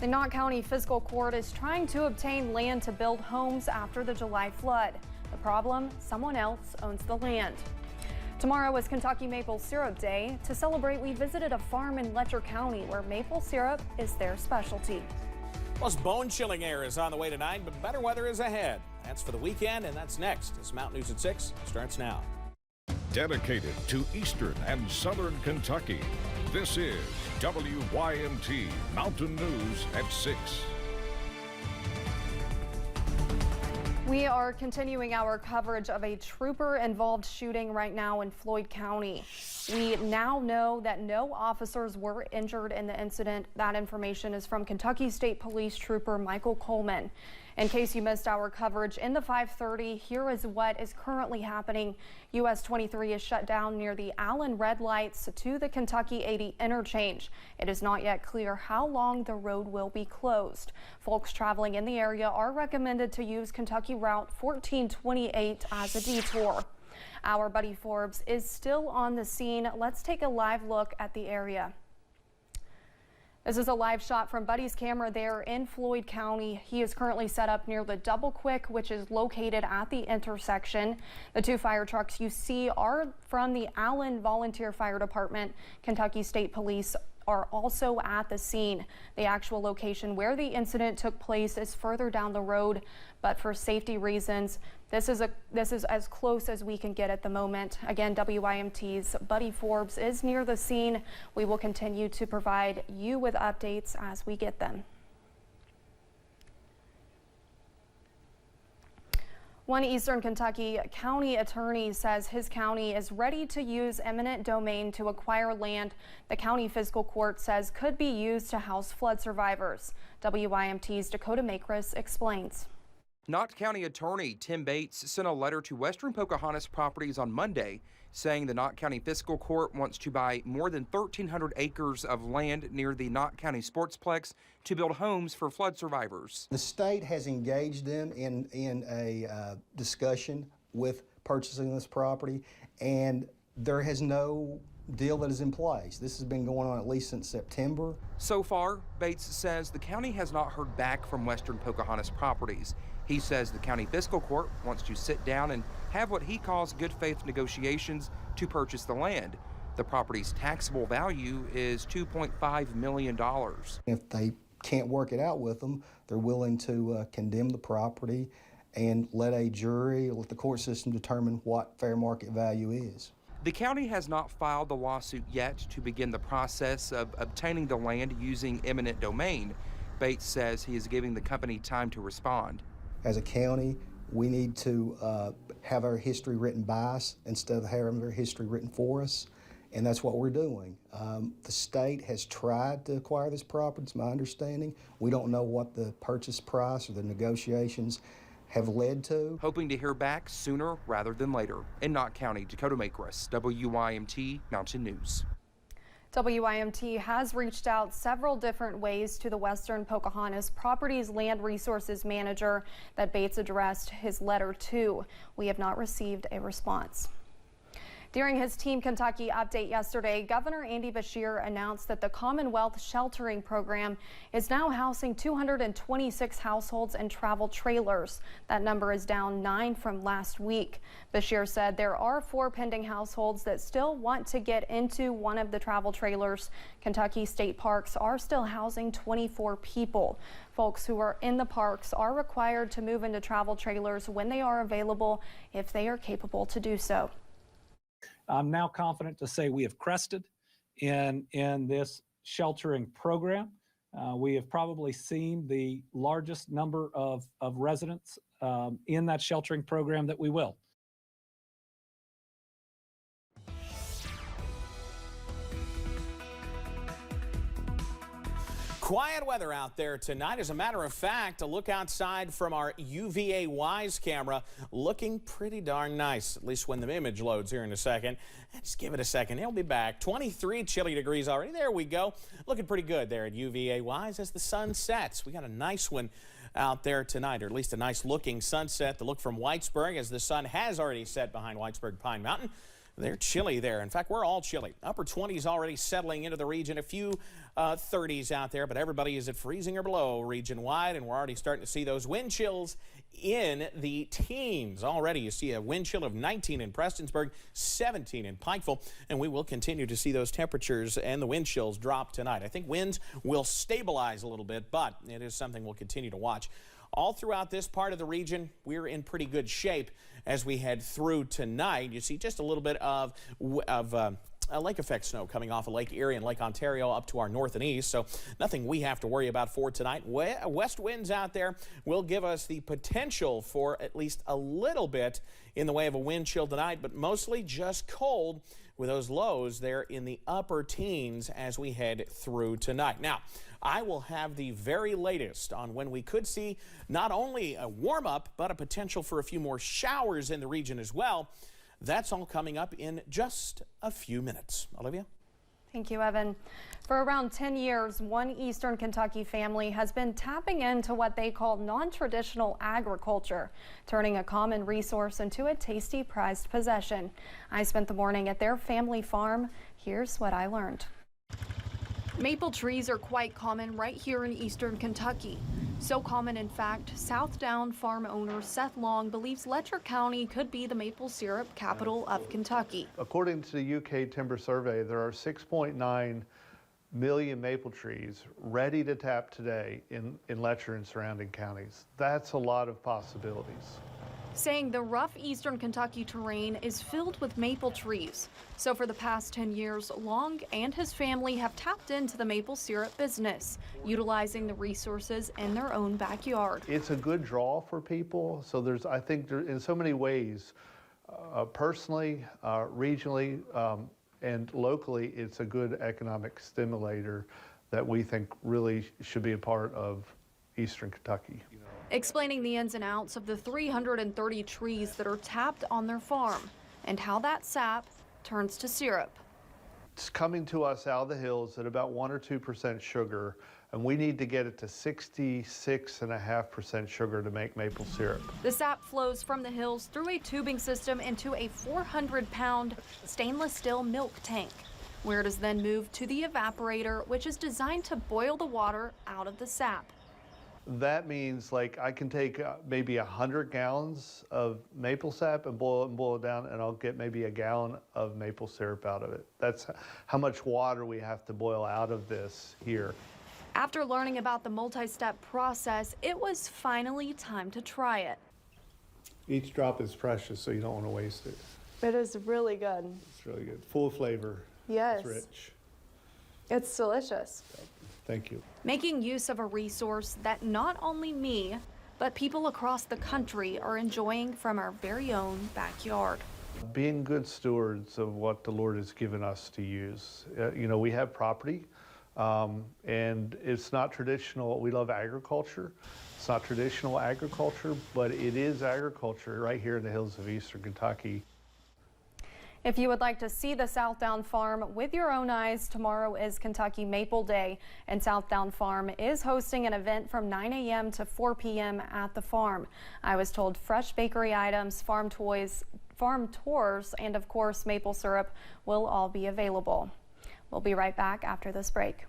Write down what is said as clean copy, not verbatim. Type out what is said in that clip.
The Knox County Fiscal Court is trying to obtain land to build homes after the July flood. The problem, someone else owns the land. Tomorrow is Kentucky Maple Syrup Day. To celebrate, we visited a farm in Letcher County where maple syrup is their specialty. Plus, bone-chilling air is on the way tonight, but better weather is ahead. That's for the weekend, and that's next as Mountain News at 6 starts now. Dedicated to Eastern and Southern Kentucky, this is WYMT Mountain News at 6. We are continuing our coverage of a trooper-involved shooting right now in Floyd County. We now know that no officers were injured in the incident. That information is from Kentucky State Police Trooper Michael Coleman. In case you missed our coverage in the 5:30, here is what is currently happening. US 23 is shut down near the Allen red lights to the Kentucky 80 interchange. It is not yet clear how long the road will be closed. Folks traveling in the area are recommended to use Kentucky Route 1428 as a detour. Our Buddy Forbes is still on the scene. Let's take a live look at the area. This is a live shot from Buddy's camera there in Floyd County. He is currently set up near the Double Quick, which is located at the intersection. The two fire trucks you see are from the Allen Volunteer Fire Department. Kentucky State Police are also at the scene. The actual location where the incident took place is further down the road, but for safety reasons, this is as close as we can get at the moment. Again, WYMT's Buddy Forbes is near the scene. We will continue to provide you with updates as we get them. One Eastern Kentucky county attorney says his county is ready to use eminent domain to acquire land the county fiscal court says could be used to house flood survivors. WYMT's Dakota Makris explains. Knox County Attorney Tim Bates sent a letter to Western Pocahontas Properties on Monday saying the Knox County Fiscal Court wants to buy more than 1,300 acres of land near the Knox County Sportsplex to build homes for flood survivors. The state has engaged them in a discussion with purchasing this property, and there has no deal that is in place. This has been going on at least since September. So far, Bates says the county has not heard back from Western Pocahontas Properties. He says the county fiscal court wants to sit down and have what he calls good faith negotiations to purchase the land. The property's taxable value is $2.5 million. If they can't work it out with them, they're willing to condemn the property and let a jury, let the court system determine what fair market value is. The county has not filed the lawsuit yet to begin the process of obtaining the land using eminent domain. Bates says he is giving the company time to respond. As a county, we need to have our history written by us instead of having our history written for us, and that's what we're doing. The state has tried to acquire this property, it's my understanding. We don't know what the purchase price or the negotiations have led to. Hoping to hear back sooner rather than later. In Knox County, Dakota Makris, WYMT Mountain News. WYMT has reached out several different ways to the Western Pocahontas Properties Land Resources Manager that Bates addressed his letter to. We have not received a response. During his Team Kentucky update yesterday, Governor Andy Beshear announced that the Commonwealth Sheltering Program is now housing 226 households and travel trailers. That number is down 9 from last week. Beshear said there are 4 pending households that still want to get into one of the travel trailers. Kentucky State Parks are still housing 24 people. Folks who are in the parks are required to move into travel trailers when they are available if they are capable to do so. I'm now confident to say we have crested in this sheltering program. We have probably seen the largest number of residents in that sheltering program that we will. Quiet weather out there tonight. As a matter of fact, a look outside from our UVA Wise camera looking pretty darn nice, at least when the image loads here in a second. Just give it a second. He'll be back. 23 chilly degrees already. There we go. Looking pretty good there at UVA Wise as the sun sets. We got a nice one out there tonight, or at least a nice looking sunset. The look from Whitesburg as the sun has already set behind Whitesburg Pine Mountain. They're chilly there. In fact, we're all chilly. Upper 20s already settling into the region. A few 30s out there, but everybody is at freezing or below region-wide, and we're already starting to see those wind chills in the teens. Already you see a wind chill of 19 in Prestonsburg, 17 in Pikeville, and we will continue to see those temperatures and the wind chills drop tonight. I think winds will stabilize a little bit, but it is something we'll continue to watch. All throughout this part of the region, we're in pretty good shape as we head through tonight. You see just a little bit of lake effect snow coming off of Lake Erie and Lake Ontario up to our north and east, so nothing we have to worry about for tonight. West winds out there will give us the potential for at least a little bit in the way of a wind chill tonight, but mostly just cold with those lows there in the upper teens as we head through tonight. Now, I will have the very latest on when we could see not only a warm up, but a potential for a few more showers in the region as well. That's all coming up in just a few minutes. Olivia? Thank you, Evan. For around 10 years, one Eastern Kentucky family has been tapping into what they call non-traditional agriculture, turning a common resource into a tasty, prized possession. I spent the morning at their family farm. Here's what I learned. Maple trees are quite common right here in Eastern Kentucky. So common, in fact, Southdown farm owner Seth Long believes Letcher County could be the maple syrup capital of Kentucky. According to the UK Timber Survey, there are 6.9 million maple trees ready to tap today in Letcher and surrounding counties. That's a lot of possibilities. Saying the rough Eastern Kentucky terrain is filled with maple trees. So for the past 10 years, Long and his family have tapped into the maple syrup business, utilizing the resources in their own backyard. It's a good draw for people. So I think in so many ways, personally, regionally, and locally, it's a good economic stimulator that we think really should be a part of Eastern Kentucky. Explaining the ins and outs of the 330 trees that are tapped on their farm and how that sap turns to syrup. It's coming to us out of the hills at about 1 or 2% sugar, and we need to get it to 66.5% sugar to make maple syrup. The sap flows from the hills through a tubing system into a 400-pound stainless steel milk tank, where it is then moved to the evaporator, which is designed to boil the water out of the sap. That means like I can take maybe 100 gallons of maple sap and boil it down, and I'll get maybe a gallon of maple syrup out of it. That's how much water we have to boil out of this here. After learning about the multi-step process, it was finally time to try it. Each drop is precious, so you don't want to waste it. It is really good. It's really good. Full of flavor. Yes. It's rich. It's delicious. Thank you. Making use of a resource that not only me, but people across the country are enjoying from our very own backyard. Being good stewards of what the Lord has given us to use. You know, we have property, and it's not traditional. We love agriculture. It's not traditional agriculture, but it is agriculture right here in the hills of Eastern Kentucky. If you would like to see the Southdown Farm with your own eyes, tomorrow is Kentucky Maple Day, and Southdown Farm is hosting an event from 9 a.m. to 4 p.m. at the farm. I was told fresh bakery items, farm toys, farm tours, and of course maple syrup will all be available. We'll be right back after this break.